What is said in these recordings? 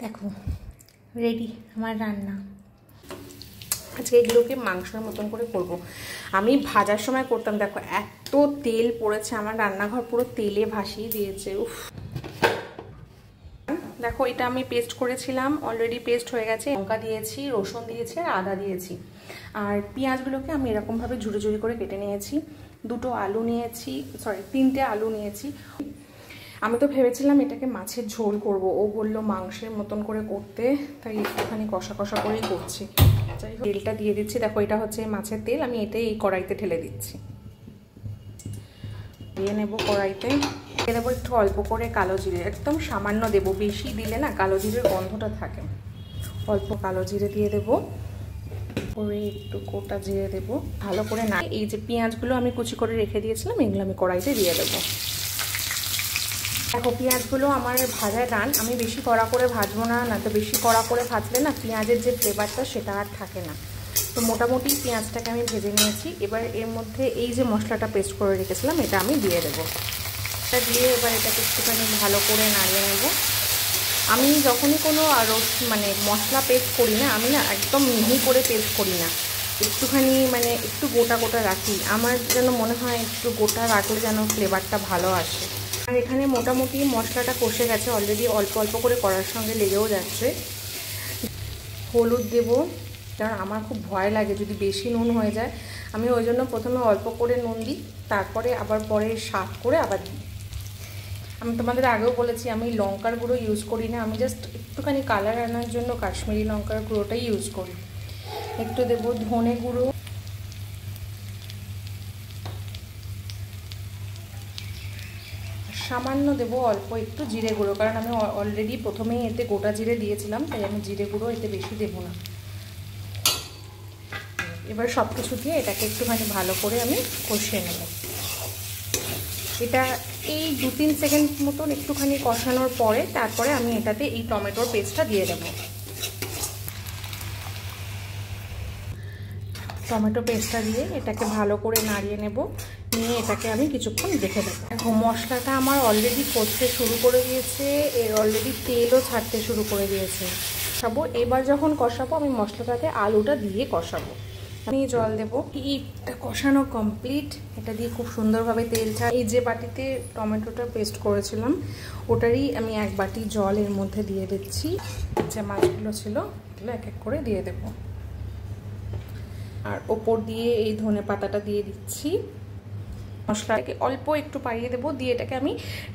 দেখো রেডি আমার রান্না। আজকে এগুলোকে মাংসের মতন করে করব। আমি ভাজার সময় করতাম, দেখো এত তেল পড়েছে, আমার রান্নাঘর পুরো তেলে ভাসিয়ে দিয়েছে। উফ, দেখো এটা আমি পেস্ট করেছিলাম, অলরেডি পেস্ট হয়ে গেছে। লঙ্কা দিয়েছি, রসুন দিয়েছি আর আদা দিয়েছি। আর পেঁয়াজগুলোকে আমি এরকমভাবে ঝুড়ি ঝুড়ি করে কেটে নিয়েছি। দুটো আলু নিয়েছি, সরি 3টে আলু নিয়েছি। আমি তো ভেবেছিলাম এটাকে মাছের ঝোল করব, ও বললো মাংসের মতন করে করতে, তাই একটুখানি কষা কষা করেই করছি। যাই হোক, তেলটা দিয়ে দিচ্ছি। দেখো এটা হচ্ছে মাছের তেল, আমি এটাই এই কড়াইতে ঢেলে দিচ্ছি। দিয়ে নেব কড়াইতে, দিয়ে দেবো একটু অল্প করে কালো জিরে, একদম সামান্য দেবো, বেশি দিলে না কালো জিরের গন্ধটা থাকে। অল্প কালো জিরে দিয়ে দেবো, করে একটু গোটা জিরে দেবো, ভালো করে না। এই যে পেঁয়াজগুলো আমি কুচি করে রেখে দিয়েছিলাম, এগুলো আমি কড়াইতে দিয়ে দেবো। দেখো পেঁয়াজগুলো আমার ভাজা ডান, আমি বেশি কড়া করে ভাজবো না, না তো বেশি কড়া করে ভাজলে না পেঁয়াজের যে ফ্লেভারটা সেটা আর থাকে না। তো মোটামুটি পেঁয়াজটাকে আমি ভেজে নিয়েছি। এবার এর মধ্যে এই যে মশলাটা পেস্ট করে রেখেছিলাম এটা আমি দিয়ে দেবো। এটা দিয়ে এবার এটাকে একটুখানি ভালো করে নাড়িয়ে নেব। আমি যখনই কোনো আরও মানে মশলা পেস্ট করি না, আমি না একদম মিহি করে পেস্ট করি না, একটুখানি মানে একটু গোটা গোটা রাখি। আমার যেন মনে হয় একটু গোটা রাখলে যেন ফ্লেভারটা ভালো আসে। আর এখানে মোটামুটি মশলাটা কষে গেছে অলরেডি, অল্প অল্প করে কড়ার সঙ্গে লেগেও যাচ্ছে। হলুদ দেবো, কারণ আমার খুব ভয় লাগে যদি বেশি নুন হয়ে যায়। আমি ওই জন্য প্রথমে অল্প করে নুন দিই, তারপরে আবার পরে স্বাদ করে আবার দিই। আমি তোমাদের আগেও বলেছি আমি লঙ্কার গুঁড়ো ইউজ করি না, আমি জাস্ট একটুখানি কালার আনার জন্য কাশ্মীরি লঙ্কার গুঁড়োটাই ইউজ করি। একটু দেবো ধনে গুঁড়ো, সামান্য দেবো অল্প একটু জিরে গুঁড়ো, কারণ আমি অলরেডি প্রথমেই এতে গোটা জিরে দিয়েছিলাম, তাই আমি জিরে গুঁড়ো এতে বেশি দেবো না। এবার সব কিছু দিয়ে এটাকে একটুখানি ভালো করে আমি কষিয়ে নেব। এটা এই 2-3 সেকেন্ড মতন একটুখানি কষানোর পরে তারপরে আমি এটাতে এই টমেটোর পেস্টটা দিয়ে দেবো। টমেটো পেস্টটা দিয়ে এটাকে ভালো করে নাড়িয়ে নেব, নিয়ে এটাকে আমি কিছুক্ষণ রেখে দেবো। দেখো মশলাটা আমার অলরেডি কষতে শুরু করে দিয়েছে, এর অলরেডি তেলও ছাড়তে শুরু করে দিয়েছে। কষাবো, এবার যখন কষাবো আমি মশলাটাতে আলুটা দিয়ে কষাবো। আমি জল দেবো। এটা কষানো কমপ্লিট, এটা দিয়ে খুব সুন্দরভাবে তেল ছাড়। এই যে বাটিতে টমেটোটা পেস্ট করেছিলাম ওটারই আমি 1 বাটি জল এর মধ্যে দিয়ে দিচ্ছি। যে মাছগুলো ছিল এগুলো এক এক করে দিয়ে দেবো, আর ওপর দিয়ে এই ধনে পাতাটা দিয়ে দিচ্ছি। মশলাটাকে অল্প একটু পাড়িয়ে দেবো, দিয়ে এটাকে আমি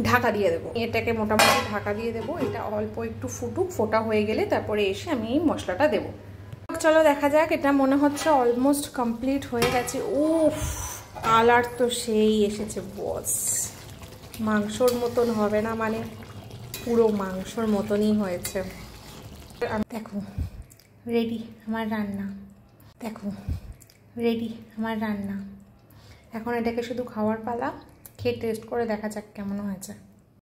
ঢাকা দিয়ে দেবো। এটাকে মোটামুটি ঢাকা দিয়ে দেবো, এটা অল্প একটু ফুটুক, ফোটা হয়ে গেলে তারপরে এসে আমি এই মশলাটা দেবো। চলো দেখা যাক, এটা মনে হচ্ছে অলমোস্ট কমপ্লিট হয়ে গেছে। উফ, কালার তো সেই এসেছে বস, মাংসর মতন হবে না, মানে পুরো মাংসর মতনই হয়েছে। দেখো রেডি আমার রান্না, দেখো রেডি আমার রান্না। এখন এটাকে শুধু খাওয়ার পালা, খেয়ে টেস্ট করে দেখা যাক কেমন হয়েছে।